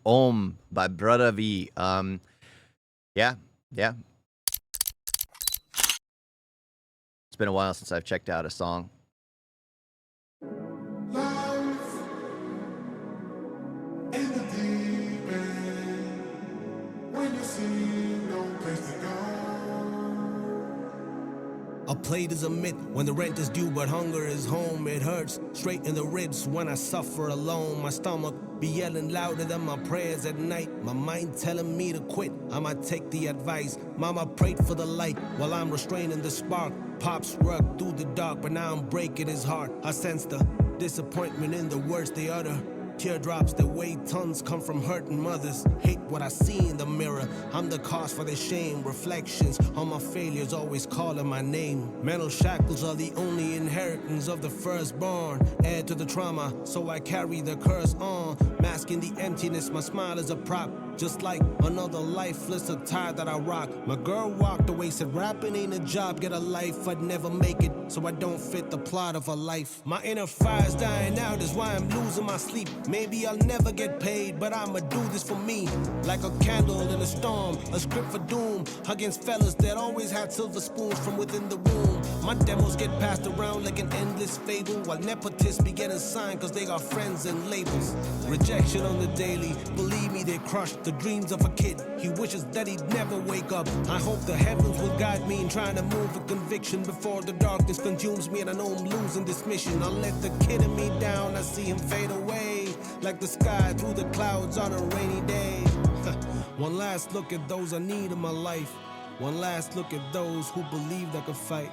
Om by Brodha. Yeah. It's been a while since I've checked out a song. A plate is a myth when the rent is due, but hunger is home. It hurts straight in the ribs when I suffer alone. My stomach be yelling louder than my prayers at night. My mind telling me to quit. I might take the advice. Mama prayed for the light while I'm restraining the spark. Pops worked through the dark, but now I'm breaking his heart. I sense the disappointment in the words they utter. Teardrops that weigh tons come from hurting mothers. Hate what I see in the mirror. I'm the cause for their shame. Reflections on my failures always calling my name. Mental shackles are the only inheritance of the firstborn. Add to the trauma, so I carry the curse on. Masking the emptiness, my smile is a prop. Just like another lifeless attire that I rock. My girl walked away, said rapping ain't a job, get a life, I'd never make it, so I don't fit the plot of a life. My inner fire's dying out, is why I'm losing my sleep. Maybe I'll never get paid, but I'ma do this for me. Like a candle in a storm, a script for doom. Against fellas that always had silver spoons from within the womb. My demos get passed around like an endless fable, while nepotists be getting signed cause they got friends and labels. Rejection on the daily, believe me they crushed the dreams of a kid. He wishes that he'd never wake up. I hope the heavens will guide me in trying to move with conviction before the darkness consumes me and I know I'm losing this mission. I'll let the kid in me down, I see him fade away like the sky through the clouds on a rainy day. One last look at those I need in my life. One last look at those who believed I could fight.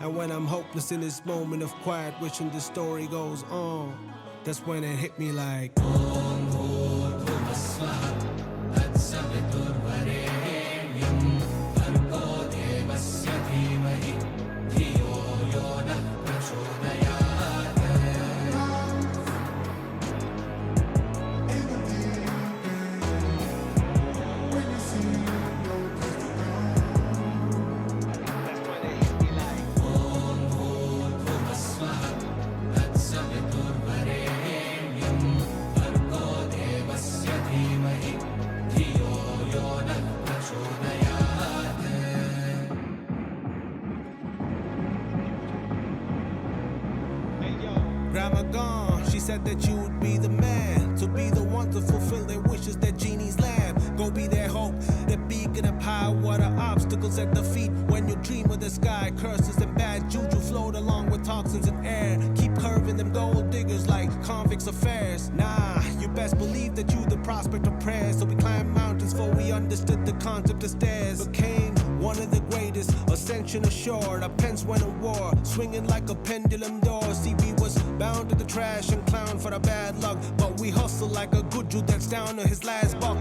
And when I'm hopeless in this moment of quiet, wishing the story goes on, that's when it hit me like Grandma gone, she said that you would be the man, to be the one to fulfill their wishes, that genie's lamb. Go be their hope, their beacon of power. What are obstacles at the feet when you dream of the sky? Curses and bad juju float along with toxins in air. Keep curving them gold diggers like convicts' affairs. Nah, you best believe that you the prospect of prayers. So we climbed mountains for we understood the concept of stairs. Became one of the greatest, ascension assured. Our pens went to war, swinging like a pendulum door. See, we was bound to the trash and clown for the bad luck, but we hustle like a good Jew that's down to his last buck.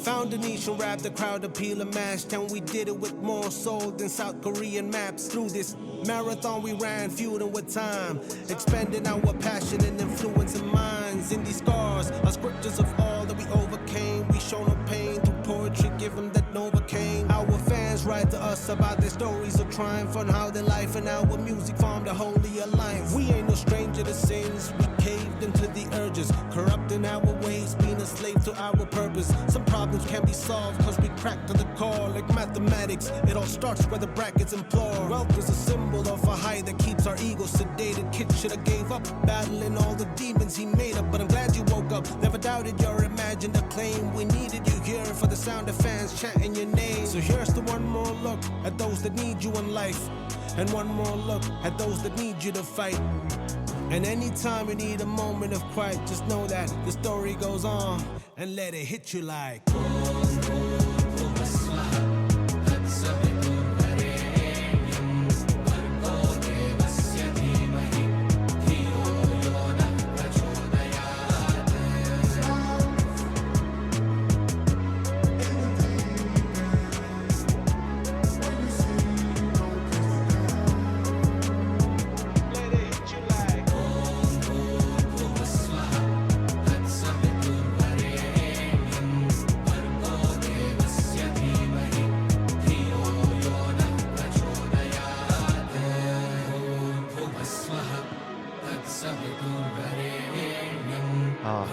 Found a niche and wrapped the crowd, appeal and mashed, and we did it with more soul than South Korean maps. Through this marathon we ran, feuding with time, expanding our passion and influence in minds. In these scars are scriptures of all that we overcame. We show no pain through poetry, give them that Novocaine. Our fans write to us about their stories of triumph, on how their life and our music formed a holy alliance. We ain't no stranger to sins, we caved into the urges, corrupting our ways, being a slave to our purpose. Some problems can't be solved cause we cracked to the core like mathematics. It all starts where the brackets implore. Wealth is a symbol of a high that keeps our ego sedated. Kid should have gave up battling all the demons he made up, but I'm glad you woke up. Never doubted your imagined acclaim. We needed you here for the sound of fans chanting your name. So here's the one more look at those that need you in life, and one more look at those that need you to fight. And anytime you need a moment of quiet, just know that the story goes on, and let it hit you like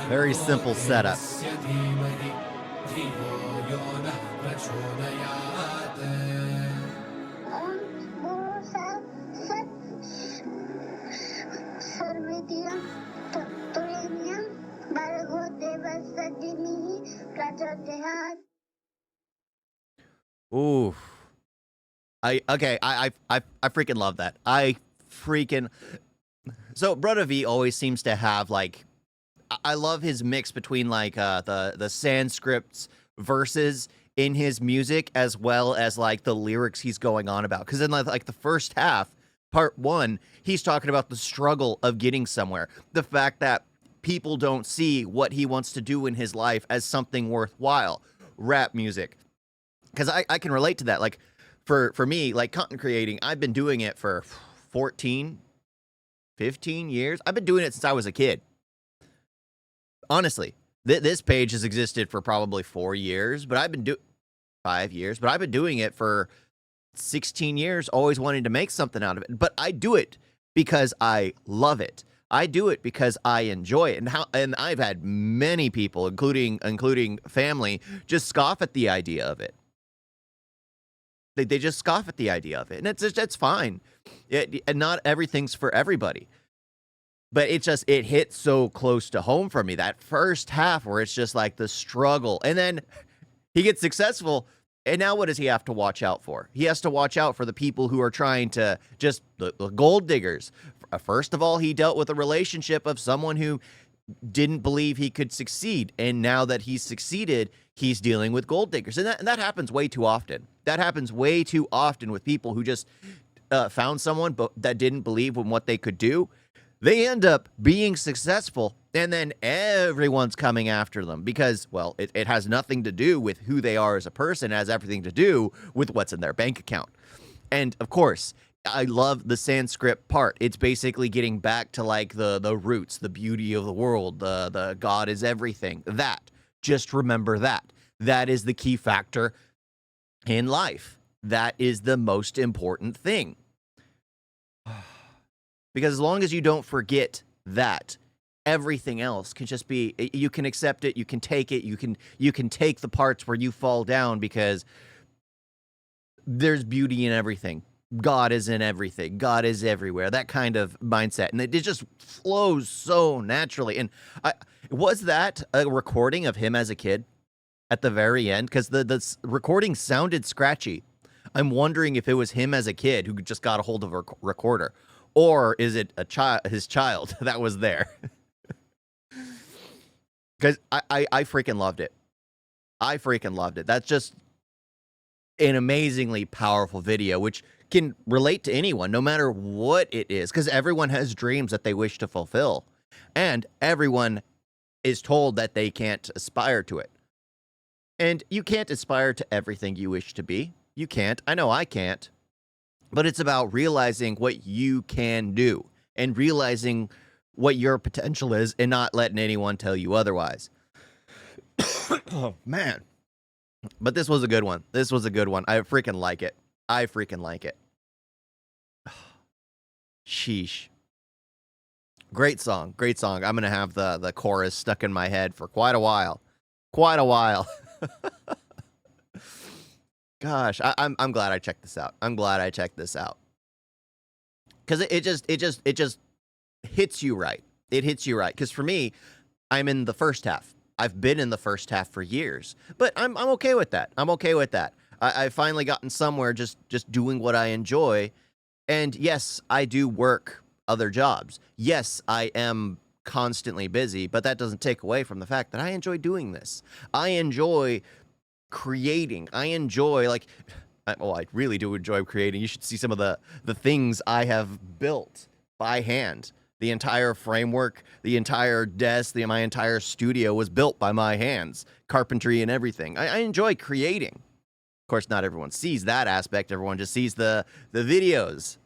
very simple setup. धियो यो नः प्रचोदयात् Om Bhusat Sat Sarvediam Turyam Bargo Devasya Dhimhi Prachodayat. Ooh. I freaking love that. So Brodha V always seems to have like I love his mix between like the Sanskrit verses in his music as well as like the lyrics he's going on about. Because in like the first half, part one, he's talking about the struggle of getting somewhere, the fact that people don't see what he wants to do in his life as something worthwhile. Rap music, because I can relate to that. Like for me, like content creating, I've been doing it for 14, 15 years. I've been doing it since I was a kid. Honestly, this page has existed for probably 4 years, but 5 years, but I've been doing it for 16 years, always wanting to make something out of it. But I do it because I love it. I do it because I enjoy it. And I've had many people, including family, just scoff at the idea of it. They just scoff at the idea of it. And it's fine. And not everything's for everybody. But it hit so close to home for me. That first half where it's just like the struggle. And then he gets successful. And now what does he have to watch out for? He has to watch out for the people who are trying to just the gold diggers. First of all, he dealt with a relationship of someone who didn't believe he could succeed. And now that he's succeeded, he's dealing with gold diggers. And that happens way too often. That happens way too often with people who just found someone that didn't believe in what they could do. They end up being successful, and then everyone's coming after them because, well, it has nothing to do with who they are as a person. It has everything to do with what's in their bank account. And, of course, I love the Sanskrit part. It's basically getting back to, like, the roots, the beauty of the world, the God is everything. That. Just remember that. That is the key factor in life. That is the most important thing. Because as long as you don't forget that, everything else can just be, you can accept it, you can take it, you can take the parts where you fall down because there's beauty in everything. God is in everything. God is everywhere. That kind of mindset. And it just flows so naturally. And was that a recording of him as a kid at the very end? Because the recording sounded scratchy. I'm wondering if it was him as a kid who just got a hold of a recorder. Or is it his child that was there? Because I freaking loved it. I freaking loved it. That's just an amazingly powerful video, which can relate to anyone, no matter what it is. Because everyone has dreams that they wish to fulfill. And everyone is told that they can't aspire to it. And you can't aspire to everything you wish to be. You can't. I know I can't. But it's about realizing what you can do and realizing what your potential is and not letting anyone tell you otherwise. Oh, man. But this was a good one. This was a good one. I freaking like it. I freaking like it. Sheesh. Great song. Great song. I'm going to have the chorus stuck in my head for quite a while. Quite a while. Gosh, I'm glad I checked this out. I'm glad I checked this out. Because it just hits you right. It hits you right. Because for me, I'm in the first half. I've been in the first half for years. But I'm okay with that. I'm okay with that. I've finally gotten somewhere just doing what I enjoy. And yes, I do work other jobs. Yes, I am constantly busy. But that doesn't take away from the fact that I enjoy doing this. I enjoy creating. I enjoy, like, I really do enjoy creating. You should see some of the things I have built by hand. The entire framework, the entire desk, my entire studio was built by my hands. Carpentry and everything. I enjoy creating. Of course, not everyone sees that aspect. Everyone just sees the videos.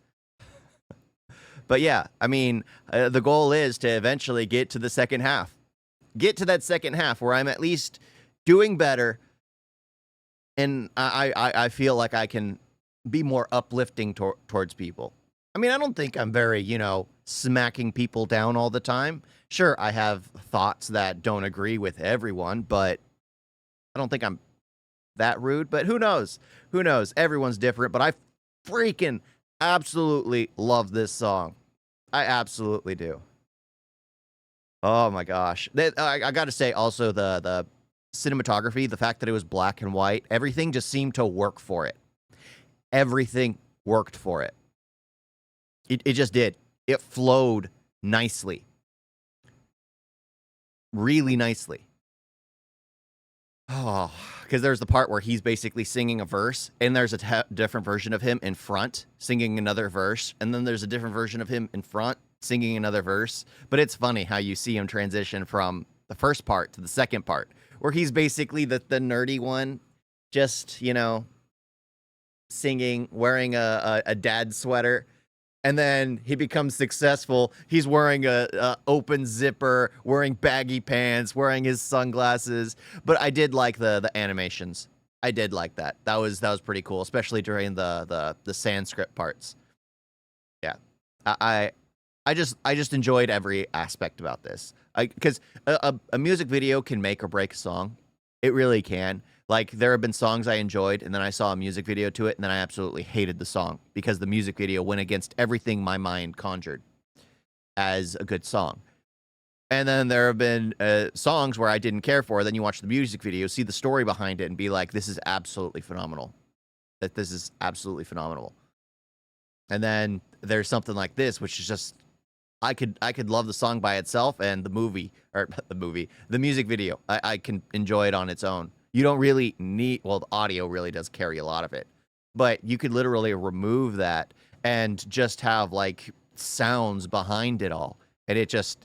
But yeah, I mean, the goal is to eventually get to the second half. Get to that second half where I'm at least doing better. And I feel like I can be more uplifting towards people. I mean, I don't think I'm very, smacking people down all the time. Sure, I have thoughts that don't agree with everyone, but I don't think I'm that rude, but who knows? Who knows? Everyone's different, but I freaking absolutely love this song. I absolutely do. Oh my gosh. I got to say also the cinematography, the fact that it was black and white, everything just seemed to work for it. Everything worked for it. It just did. It flowed nicely. Really nicely. Oh, because there's the part where he's basically singing a verse, and there's a different version of him in front singing another verse, and then there's a different version of him in front singing another verse. But it's funny how you see him transition from the first part to the second part, where he's basically the nerdy one, just, you know, singing, wearing a dad sweater. And then he becomes successful. He's wearing a open zipper, wearing baggy pants, wearing his sunglasses. But I did like the animations. I did like that. That was pretty cool, especially during the Sanskrit parts. Yeah, I just enjoyed every aspect about this. Because a music video can make or break a song. It really can. Like, there have been songs I enjoyed, and then I saw a music video to it, and then I absolutely hated the song because the music video went against everything my mind conjured as a good song. And then there have been songs where I didn't care for, then you watch the music video, see the story behind it, and be like, this is absolutely phenomenal. That this is absolutely phenomenal. And then there's something like this, which is just, I could love the song by itself, and the music video, I can enjoy it on its own. You don't really need, well, the audio really does carry a lot of it, but you could literally remove that and just have like sounds behind it all. And it just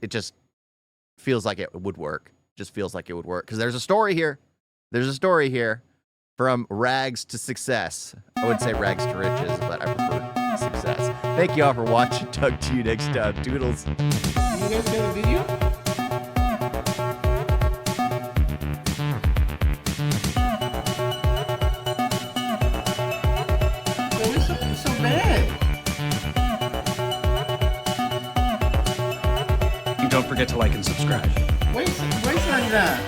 feels like it would work. Just feels like it would work. Because there's a story here. There's a story here from rags to success. I would say rags to riches, but I prefer success. Thank you all for watching. Talk to you next time. Doodles. You guys got a video? So bad. And don't forget to like and subscribe. Wait on that.